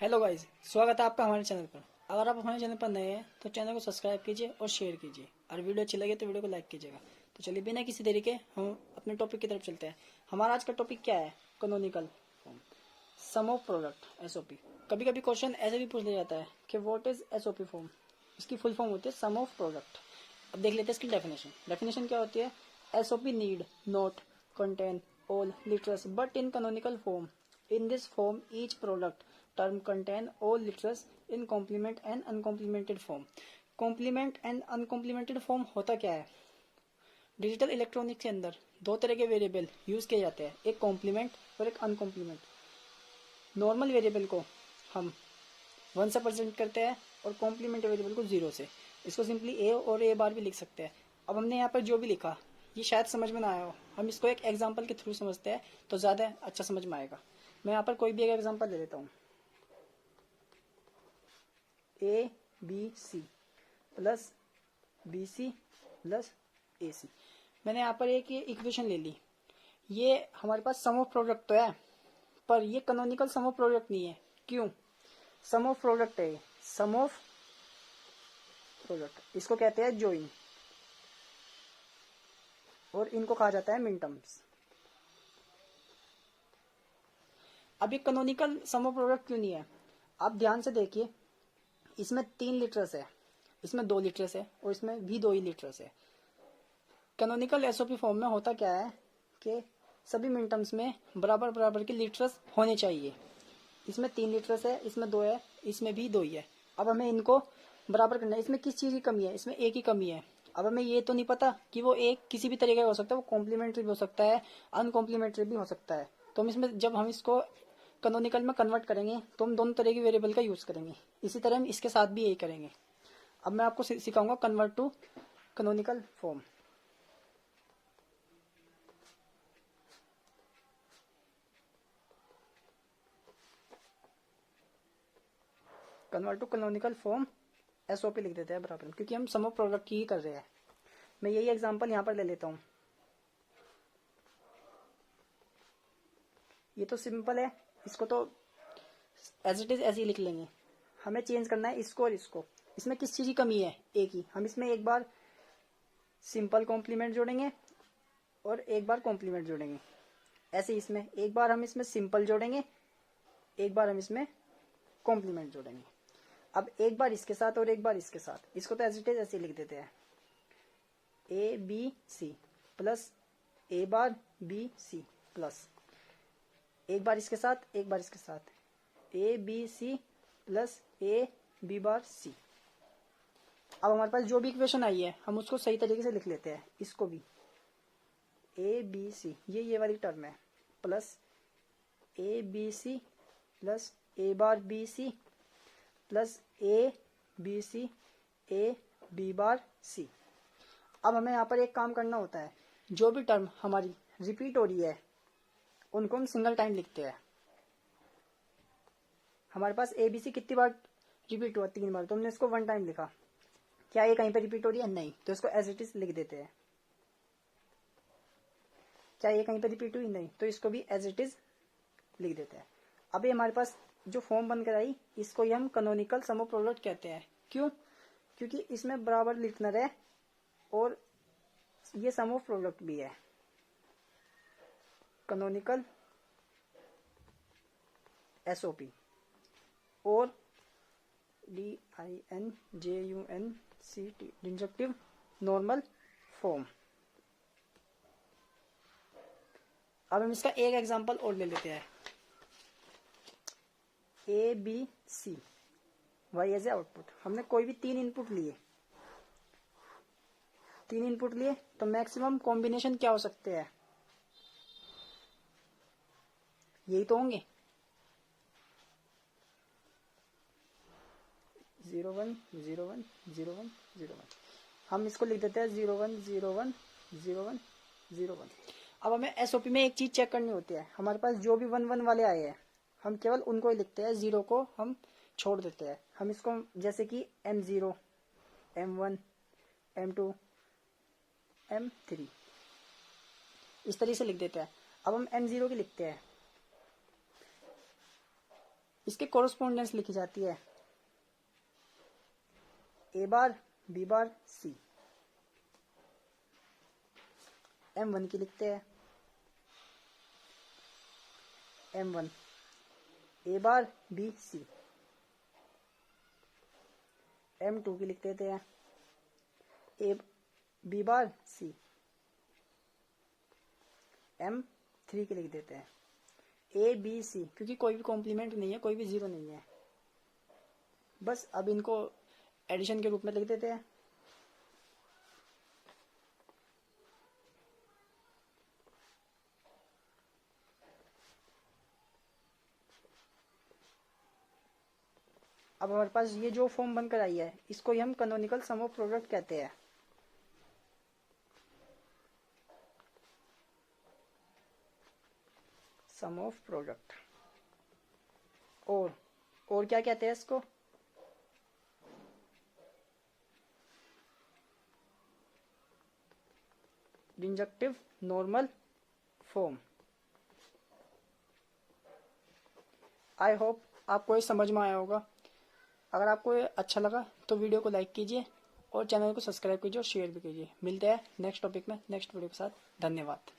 Hello guys, स्वागत है आपका हमारे चैनल पर। अगर आप हमारे चैनल पर नए हैं तो चैनल को सब्सक्राइब कीजिए और शेयर कीजिए, और वीडियो अच्छी लगे तो वीडियो को लाइक कीजिएगा। तो चलिए बिना किसी देरी के हम अपने टॉपिक की तरफ चलते हैं। हमारा आज का टॉपिक क्या है? Canonical form, sum of product, SOP. कभी कभी क्वेश्चन ऐसे भी पूछ लिया जाता है कि व्हाट इज एसओपी फॉर्म। इसकी फुल फॉर्म होती है सम ऑफ प्रोडक्ट। अब देख लेते हैं इसकी डेफिनेशन। डेफिनेशन क्या होती है? SOP need not contain all letters but in canonical form. In this form, each product term contain all letters in complement and uncomplimented form. Complement and uncomplimented form होता क्या है? डिजिटल इलेक्ट्रॉनिक्स के अंदर दो तरह के वेरिएबल यूज किए जाते हैं, एक कॉम्प्लीमेंट और एक अनकॉम्प्लीमेंट। नॉर्मल वेरिएबल को हम 1 से प्रेजेंट करते हैं और कॉम्प्लीमेंट वेरिएबल को 0 से। इसको सिंपली ए और ए बार भी लिख सकते हैं। अब हमने यहाँ पर जो भी लिखा ये शायद समझ में ना आया हो, हम इसको एक एग्जांपल के थ्रू समझते हैं तो ज़्यादा अच्छा समझ में आएगा। मैं यहाँ पर कोई भी एक एग्जांपल ले लेता हूँ। A B C plus B C plus A C. मैंने यहाँ पर एक ये इक्वेशन ले ली। ये हमारे पास सम ऑफ प्रोडक्ट तो है, पर ये कैनोनिकल सम ऑफ प्रोडक्ट नहीं है। क्यों? सम ऑफ प्रोडक्ट है, सम ऑफ प्रोडक्ट। इसको कहते हैं जॉइन और इनको कहा जाता है मिनटर्म्स। अब ये कैनोनिकल सम ऑफ प्रोडक्ट क्यों नहीं है? आप ध्यान से देखिए, इसमें 3 लिटरस है, इसमें 2 लिटरस है और इसमें भी 2 ही लिटरस है। कैनोनिकल एसओपी फॉर्म में होता क्या है कि सभी मिनटर्म्स में बराबर बराबर के लिटरस होने चाहिए। इसमें 3 लिटरस है, इसमें 2 है, इसमें भी 2 ही है। अब हमें इनको बराबर करना है। इसमें किस चीज की कमी है? इसमें एक ही कमी है। अब हमें ये तो नहीं पता कि वो एक किसी भी तरीके का हो सकता है, वो कॉम्प्लीमेंट्री भी हो सकता है, अनकॉम्प्लीमेंट्री भी हो सकता है। तो हम इसमें जब हम इसको कैनोनिकल में कन्वर्ट करेंगे तो हम दोनों तरह की वेरिएबल का यूज करेंगे। इसी तरह हम इसके साथ भी यही करेंगे। अब मैं आपको सिखाऊंगा convert to canonical form. Convert to canonical form SOP लिख देते हैं बराबर में, क्योंकि हम सम ऑफ प्रोडक्ट की ही कर रहे हैं। मैं यही एग्जांपल यहाँ पर ले लेता हूँ। ये तो सिंपल है, इसको तो एज इट इज ऐसे ही लिख लेंगे। हमें चेंज करना है इसको और इसको। इसमें किस चीज की कमी है? एक ही। हम इसमें एक बार सिंपल कॉम्प्लीमेंट जोड़ेंगे और एक बार कॉम्प्लीमेंट जोड़ेंगे। ऐसे इसमें एक बार हम इसमें सिंपल जोड़ेंगे, एक बार हम इसमें कॉम्प्लीमेंट जोड़ेंगे। अब एक बार इसके साथ और एक बार इसके साथ। इसको तो एज इट इज ऐसे लिख देते हैं, A B C plus A bar B C plus एक बार इसके साथ एक बार इसके साथ A B C plus A B bar C. अब हमारे पास जो भी इक्वेशन आई है हम उसको सही तरीके से लिख लेते हैं। इसको भी ए बी सी, ये वाली टर्म है, plus A B C plus A bar B C plus A B C A B bar C. अब हमें यहाँ पर एक काम करना होता है, जो भी टर्म हमारी रिपीट हो रही है उनको हम सिंगल टाइम लिखते हैं। हमारे पास ए बी सी कितनी बार रिपीट हुआ? 3 बार। तो हमने इसको 1 टाइम लिखा। क्या ये कहीं पे रिपीट हो रही है? नहीं। तो इसको एज इट इज लिख देते हैं। क्या ये कहीं पे रिपीट हुई? नहीं। तो इसको भी एज इट इज लिख देते हैं। अभी हमारे पास जो फॉर्म बनकर आई इसको ही हम कैनोनिकल सम ऑफ प्रोडक्ट कहते हैं। क्यों? क्योंकि इसमें बराबर लिटनर है और ये सम ऑफ प्रोडक्ट भी है। कैनोनिकल एसओपी और DINJUNCT डिंजक्टिव नॉर्मल फॉर्म। अब हम इसका एक एग्जांपल और ले लेते हैं। A B C Y as a output. हमने कोई भी 3 इनपुट लिए, 3 इनपुट लिए तो मैक्सिमम कॉम्बिनेशन क्या हो सकते हैं? यही तो होंगे, 0 1 0 1 0 1 0 1। हम इसको लिख देते हैं 0 1 0 1 0 1 0 1। अब हमें एसओपी में एक चीज चेक करनी होती है। हमारे पास जो भी 1 1 वाले आए हैं हम केवल उनको ही लिखते हैं, 0 को हम छोड़ देते हैं। हम इसको जैसे कि M0 M1 M2 M3 इस तरीके से लिख देते हैं। अब हम M0 की लिखते हैं, इसके कोरस्पोंडेंस लिखी जाती है ए बार बी बार सी। M1 की लिखते हैं M1 ए बार बी सी। M2 की लिख देते हैं A B bar C. M3 की लिख देते हैं ए बी सी, क्योंकि कोई भी कॉम्प्लीमेंट नहीं है, कोई भी जीरो नहीं है। बस अब इनको एडिशन के रूप में लिख देते हैं। अब हमारे पास ये जो फॉर्म बनकर आई है, इसको ही हम कैनोनिकल सम ऑफ प्रोडक्ट कहते हैं। सम ऑफ प्रोडक्ट। और क्या कहते हैं इसको? Injective normal form. I hope आपको ये समझ में आया होगा। अगर आपको ये अच्छा लगा तो वीडियो को लाइक कीजिए और चैनल को सब्सक्राइब कीजिए और शेयर भी कीजिए। मिलते हैं नेक्स्ट टॉपिक में नेक्स्ट वीडियो के साथ। धन्यवाद।